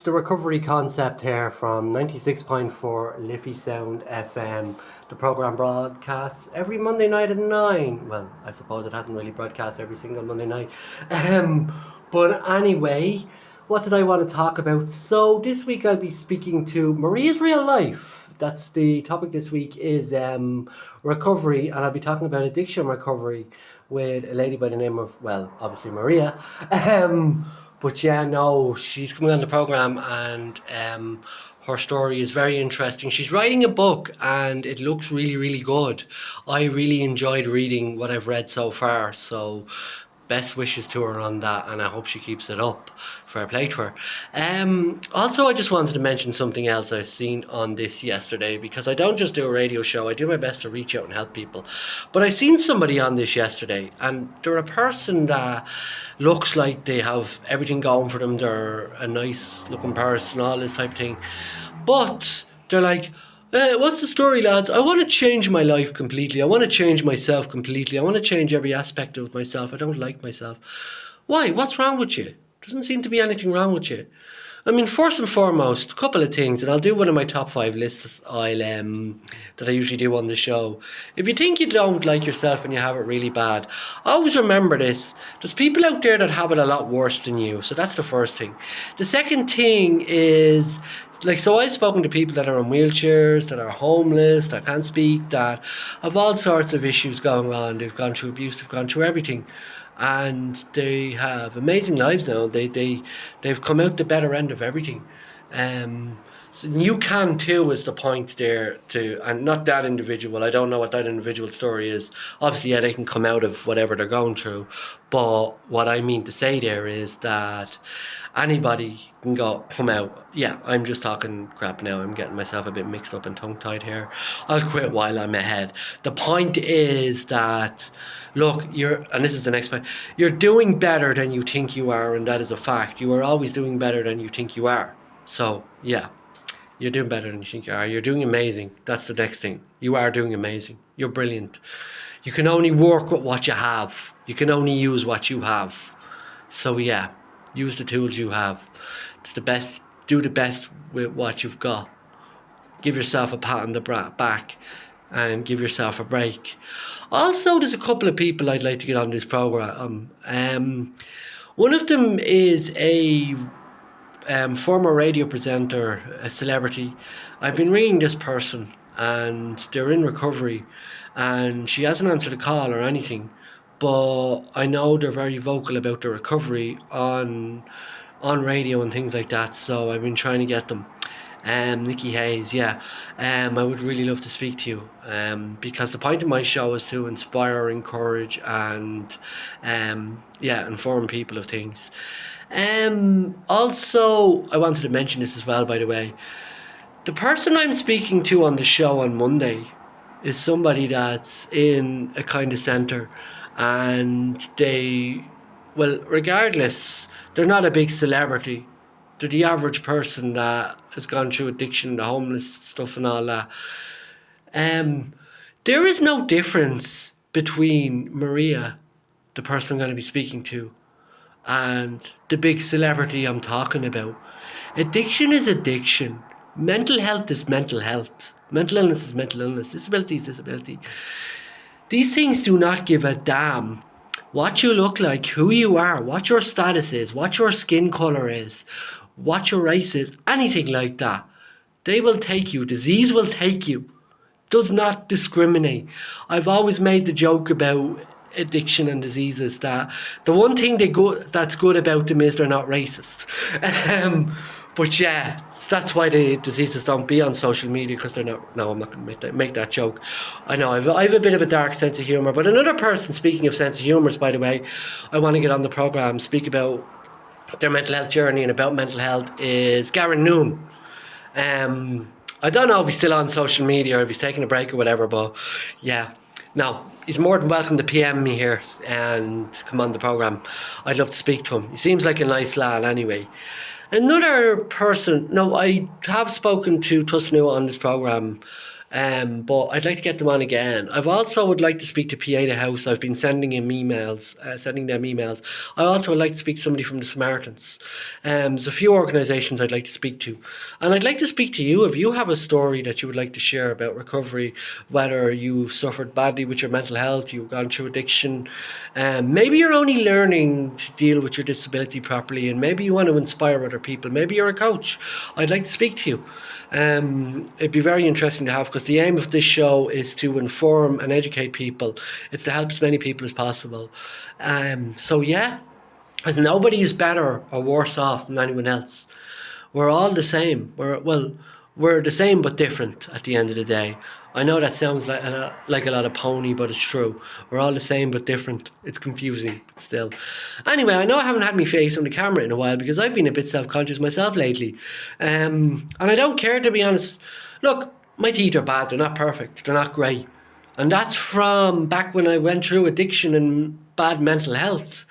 The recovery concept here from 96.4 Liffeysound Fm. The program broadcasts every Monday night at 9. Well, I suppose it hasn't really broadcast every single Monday night. But anyway, what did I want to talk about? So this week I'll be speaking to Maria's real life. That's the topic this week is recovery, and I'll be talking about addiction recovery with a lady by the name of, well, obviously Maria. But yeah, no, she's coming on the program, and her story is very interesting. She's writing a book and it looks really, really good. I really enjoyed reading what I've read so far, so best wishes to her on that, and I hope she keeps it up. Fair play to her. Also, I just wanted to mention something else I've seen on this yesterday, because I don't just do a radio show, I do my best to reach out and help people. But I seen somebody on this yesterday, and they're a person that looks like they have everything going for them. They're a nice looking person, all this type of thing. But they're like, what's the story, lads? I want to change my life completely. I want to change myself completely. I want to change every aspect of myself. I don't like myself. Why? What's wrong with you? Doesn't seem to be anything wrong with you. I mean, first and foremost, a couple of things, and I'll do one of my top 5 lists that I usually do on the show. If you think you don't like yourself and you have it really bad, always remember this. There's people out there that have it a lot worse than you, so that's the first thing. The second thing is, so I've spoken to people that are in wheelchairs, that are homeless, that can't speak, that have all sorts of issues going on. They've gone through abuse, they've gone through everything. And they have amazing lives now. They've come out the better end of everything. So you can too, is the point there, and not that individual. I don't know what that individual story is. Obviously, yeah, they can come out of whatever they're going through. But what I mean to say there is that anybody can come out. Yeah, I'm just talking crap now. I'm getting myself a bit mixed up and tongue-tied here. I'll quit while I'm ahead. The point is that, look, and this is the next point, you're doing better than you think you are, and that is a fact. You are always doing better than you think you are. So, yeah, you're doing better than you think you are. You're doing amazing. That's the next thing. You are doing amazing. You're brilliant. You can only work with what you have. You can only use what you have. So, yeah, use the tools you have. It's the best. Do the best with what you've got. Give yourself a pat on the back and give yourself a break. Also, there's a couple of people I'd like to get on this program. One of them is a former radio presenter, a celebrity. I've been ringing this person, and they're in recovery, and she hasn't answered a call or anything. But I know they're very vocal about their recovery on radio and things like that. So I've been trying to get them. Nikki Hayes, yeah. I would really love to speak to you, because the point of my show is to inspire, encourage, and inform people of things. Also, I wanted to mention this as well, by the way. The person I'm speaking to on the show on Monday is somebody that's in a kind of centre, and regardless, they're not a big celebrity. They're the average person that has gone through addiction, the homeless stuff and all that. There is no difference between Maria, the person I'm going to be speaking to, and the big celebrity I'm talking about. Addiction is addiction. Mental health is mental health. Mental illness is mental illness. Disability is disability. These things do not give a damn what you look like, who you are, what your status is, what your skin colour is, what your race is, anything like that. They will take you. Disease will take you. Does not discriminate. I've always made the joke about addiction and diseases that the one thing that's good about them is they're not racist. But yeah, that's why the diseases don't be on social media, because they're not. No, I'm not going to make that joke. I know I've a bit of a dark sense of humour. But another person, speaking of sense of humours, by the way, I want to get on the programme, speak about their mental health journey and about mental health, is Garen Noon. I don't know if he's still on social media or if he's taking a break or whatever, but yeah. No, he's more than welcome to PM me here and come on the programme. I'd love to speak to him. He seems like a nice lad anyway. Another person, I have spoken to Tusnu on this programme But I'd like to get them on again. I've also would like to speak to Pieta House. I've been sending them emails. I also would like to speak to somebody from the Samaritans. There's a few organisations I'd like to speak to, and I'd like to speak to you if you have a story that you would like to share about recovery, whether you've suffered badly with your mental health, you've gone through addiction, maybe you're only learning to deal with your disability properly, and maybe you want to inspire other people. Maybe you're a coach. I'd like to speak to you. It'd be very interesting to have, because the aim of this show is to inform and educate people. It's to help as many people as possible. So yeah, because nobody is better or worse off than anyone else. We're all the same. We're the same but different at the end of the day. I know that sounds like a lot of pony, but it's true. We're all the same but different. It's confusing, but still. Anyway, I know I haven't had my face on the camera in a while because I've been a bit self-conscious myself lately. And I don't care, to be honest. Look, my teeth are bad. They're not perfect. They're not great. And that's from back when I went through addiction and bad mental health.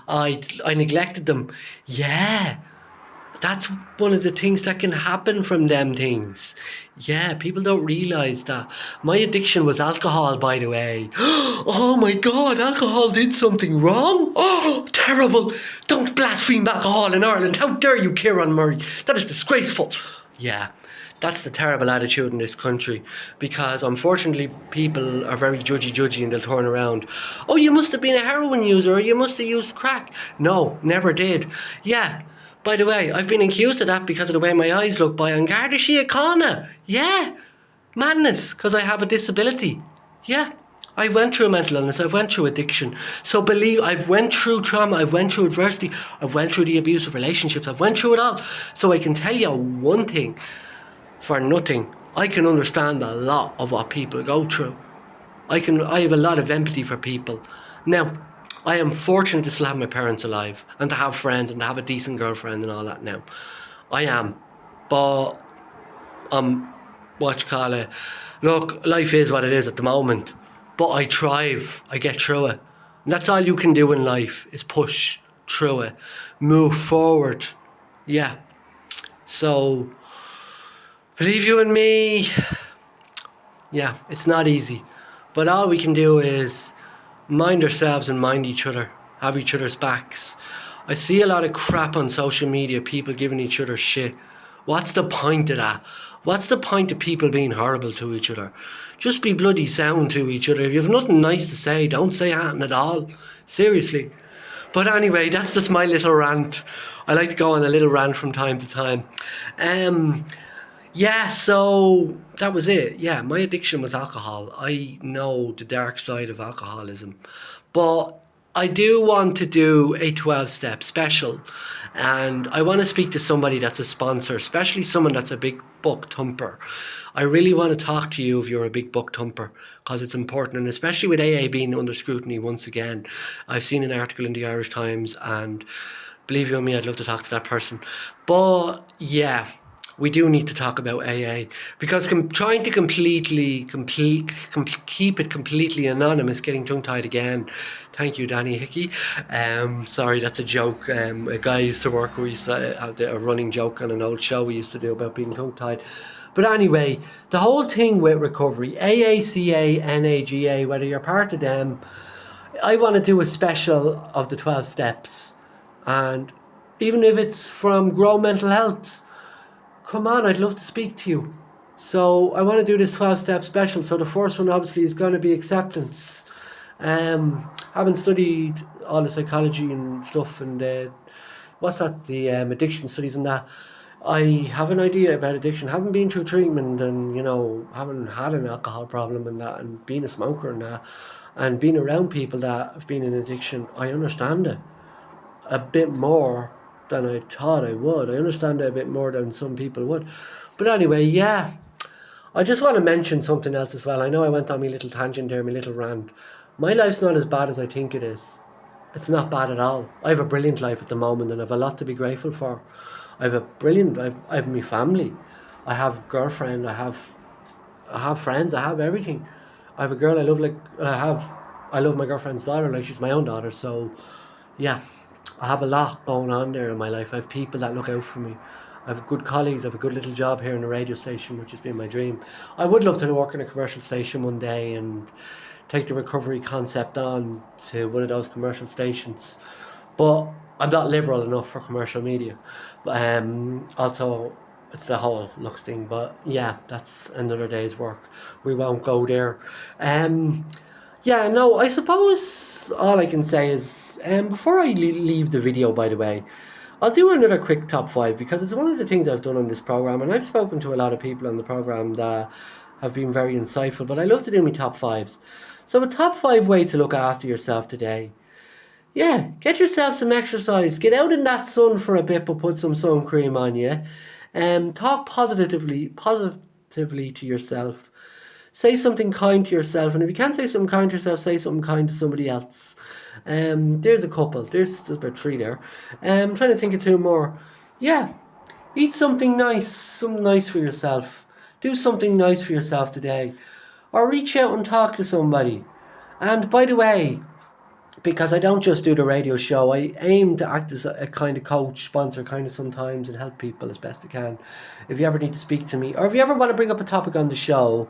I neglected them. Yeah. That's one of the things that can happen from them things. Yeah, people don't realise that. My addiction was alcohol, by the way. Oh my God, alcohol did something wrong? Oh, terrible. Don't blaspheme alcohol in Ireland. How dare you, Kieran Murray? That is disgraceful. Yeah, that's the terrible attitude in this country, because unfortunately people are very judgy and they'll turn around. Oh, you must have been a heroin user, or you must have used crack. No, never did. Yeah. By the way, I've been accused of that because of the way my eyes look by An Garda Síochána. Yeah, madness, because I have a disability. Yeah, I went through mental illness, I've went through addiction. So believe, I've went through trauma, I've went through adversity, I've went through the abusive relationships, I've went through it all. So I can tell you one thing, for nothing, I can understand a lot of what people go through. I have a lot of empathy for people. Now, I am fortunate to still have my parents alive and to have friends and to have a decent girlfriend and all that now. I am. But, what you call it, look, life is what it is at the moment. But I thrive. I get through it. And that's all you can do in life, is push through it. Move forward. Yeah. So, believe you and me, yeah, it's not easy. But all we can do is mind ourselves and mind each other, have each other's backs. I see a lot of crap on social media, people giving each other shit. What's the point of that? What's the point of people being horrible to each other? Just be bloody sound to each other. If you have nothing nice to say, don't say anything at all. Seriously. But anyway, that's just my little rant. I like to go on a little rant from time to time. Yeah, so that was it. Yeah, my addiction was alcohol. I know the dark side of alcoholism. But I do want to do a 12-step special. And I want to speak to somebody that's a sponsor, especially someone that's a big book thumper. I really want to talk to you if you're a big book thumper, because it's important. And especially with AA being under scrutiny once again. I've seen an article in the Irish Times, and believe you me, I'd love to talk to that person. But yeah, we do need to talk about AA, because trying to keep it completely anonymous, getting tongue-tied again. Thank you, Danny Hickey. Sorry, that's a joke. A guy I used to work with, used to have a running joke on an old show we used to do about being tongue-tied. But anyway, the whole thing with recovery, AACA, NAGA, whether you're part of them, I want to do a special of the 12 steps. And even if it's from Grow Mental Health, come on, I'd love to speak to you. So I want to do this 12-step special. So the first one obviously is going to be acceptance. Having studied all the psychology and stuff and the addiction studies and that, I have an idea about addiction. Haven't been through treatment and, haven't had an alcohol problem and that, and being a smoker and that, and being around people that have been in addiction, I understand it a bit more than I thought I would. I understand it a bit more than some people would. But anyway, yeah. I just want to mention something else as well. I know I went on my little tangent there, my little rant. My life's not as bad as I think it is. It's not bad at all. I have a brilliant life at the moment and I have a lot to be grateful for. I have my family. I have a girlfriend. I have friends. I have everything. I have a girl I love I love my girlfriend's daughter like she's my own daughter. So, yeah. I have a lot going on there in my life. I have people that look out for me. I have good colleagues. I have a good little job here in a radio station, which has been my dream. I would love to work in a commercial station one day and take the recovery concept on to one of those commercial stations. But I'm not liberal enough for commercial media. Also, it's the whole looks thing. But yeah, that's another day's work. We won't go there. Um, yeah, no, I suppose all I can say is, before I leave the video, by the way, I'll do another quick top five because it's one of the things I've done on this program, and I've spoken to a lot of people on the program that have been very insightful. But I love to do my top fives. So a top five way to look after yourself today. Yeah, get yourself some exercise. Get out in that sun for a bit, but put some sun cream on you. Talk positively to yourself. Say something kind to yourself, and if you can't say something kind to yourself, say something kind to somebody else. There's a couple. There's about three there. I'm trying to think of two more. Yeah, eat something nice for yourself. Do something nice for yourself today, or reach out and talk to somebody. And by the way, because I don't just do the radio show, I aim to act as a kind of coach, sponsor kind of sometimes, and help people as best I can. If you ever need to speak to me, or if you ever want to bring up a topic on the show,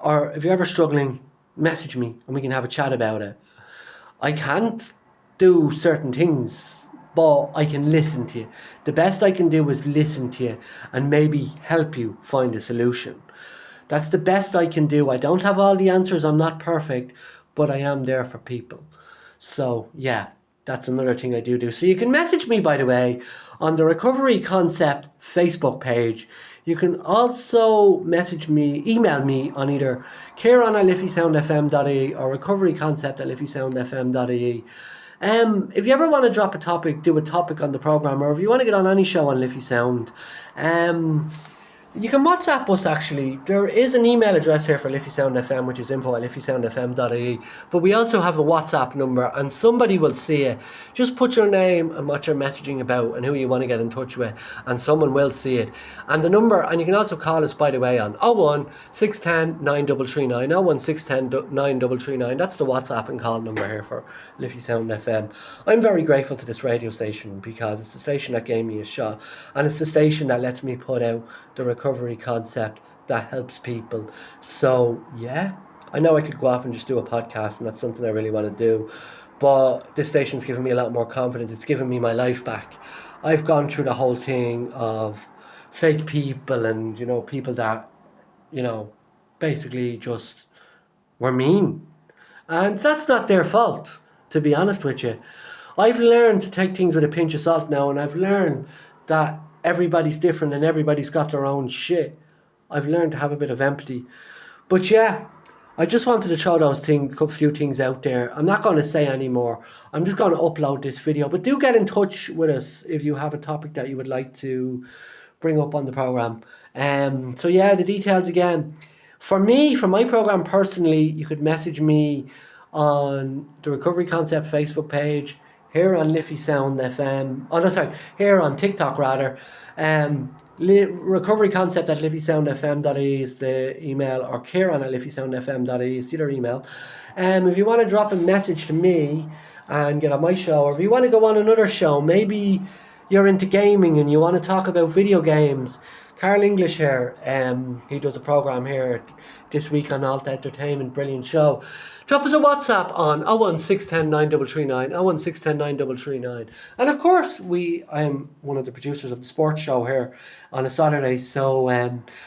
or if you're ever struggling, message me and we can have a chat about it. I can't do certain things, but I can listen to you. The best I can do is listen to you and maybe help you find a solution. That's the best I can do. I don't have all the answers. I'm not perfect, but I am there for people. So yeah, that's another thing I do. So you can message me, by the way, on the Recovery Concept Facebook page. You can also email me on either kieran@liffeysoundfm.ie or recoveryconcept@liffeysoundfm.ie. If you ever want to drop a topic, do a topic on the program, or if you want to get on any show on Liffey Sound, you can WhatsApp us actually. There is an email address here for Liffeysound FM, which is info@liffeysoundfm.ie. But we also have a WhatsApp number, and somebody will see it. Just put your name and what you're messaging about and who you want to get in touch with, and someone will see it. And the number, and you can also call us, by the way, on 01 610 9339, 01 610 9339. That's the WhatsApp and call number here for Liffeysound FM. I'm very grateful to this radio station because it's the station that gave me a shot, and it's the station that lets me put out the recovery concept that helps people. So yeah, I know I could go off and just do a podcast, and that's something I really want to do, but this station's given me a lot more confidence. It's given me my life back. I've gone through the whole thing of fake people and people that basically just were mean, and that's not their fault, to be honest with you. I've learned to take things with a pinch of salt now, and I've learned that everybody's different and everybody's got their own shit. I've learned to have a bit of empathy. But yeah, I just wanted to throw those few things out there. I'm not going to say any more. I'm just going to upload this video. But do get in touch with us if you have a topic that you would like to bring up on the program. So yeah, the details again. For me, for my program personally, you could message me on the Recovery Concept Facebook page, here on Liffeysound FM, here on TikTok rather. Recovery Concept at liffeysoundfm.ie is the email, or kieran@liffeysoundfm.ie is the other email. If you want to drop a message to me and get on my show, or if you want to go on another show, maybe you're into gaming and you want to talk about video games, Carl English here, he does a program here this week on Alt Entertainment, brilliant show. Drop us a WhatsApp on 01 610 9339, 01 610 9339. And of course, I'm one of the producers of the sports show here on a Saturday, so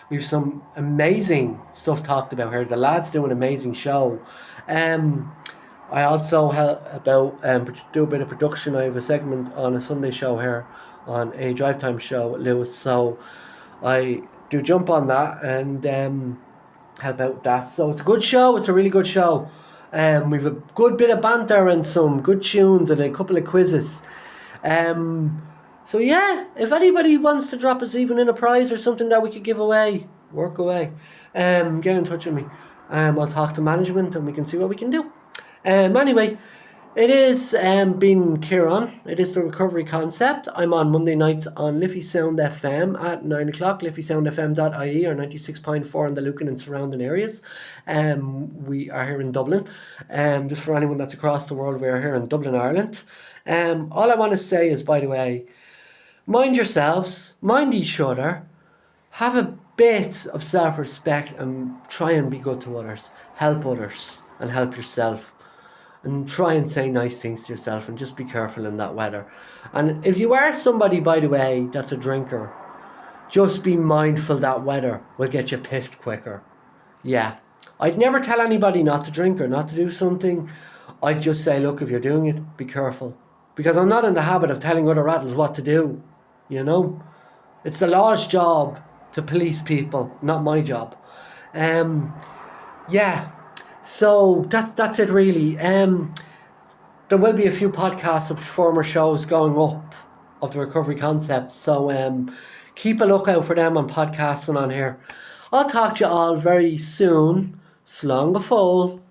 we've some amazing stuff talked about here. The lads do an amazing show. I also do a bit of production. I have a segment on a Sunday show here on a drive time show at Lewis, so I do jump on that and help out that. So it's a good show. It's a really good show. We've a good bit of banter and some good tunes and a couple of quizzes. So yeah, if anybody wants to drop us even in a prize or something that we could give away, work away. Get in touch with me. I'll talk to management and we can see what we can do. Anyway, it is been Kieran. It is the Recovery Concept. I'm on Monday nights on Liffeysound FM at 9 o'clock, liffeysoundfm.ie or 96.4 in the Lucan and surrounding areas. We are here in Dublin. Just for anyone that's across the world, we are here in Dublin, Ireland. All I want to say is, by the way, mind yourselves, mind each other, have a bit of self-respect and try and be good to others. Help others and help yourself. And try and say nice things to yourself and just be careful in that weather. And if you are somebody, by the way, that's a drinker, just be mindful that weather will get you pissed quicker. Yeah. I'd never tell anybody not to drink or not to do something. I'd just say, look, if you're doing it, be careful. Because I'm not in the habit of telling other rattles what to do, you know. It's the law's job to police people, not my job. Yeah, so that's it really. There will be a few podcasts of former shows going up of the recovery concept, so keep a lookout for them on podcasts and on here. I'll talk to you all very soon. Slán go fóill.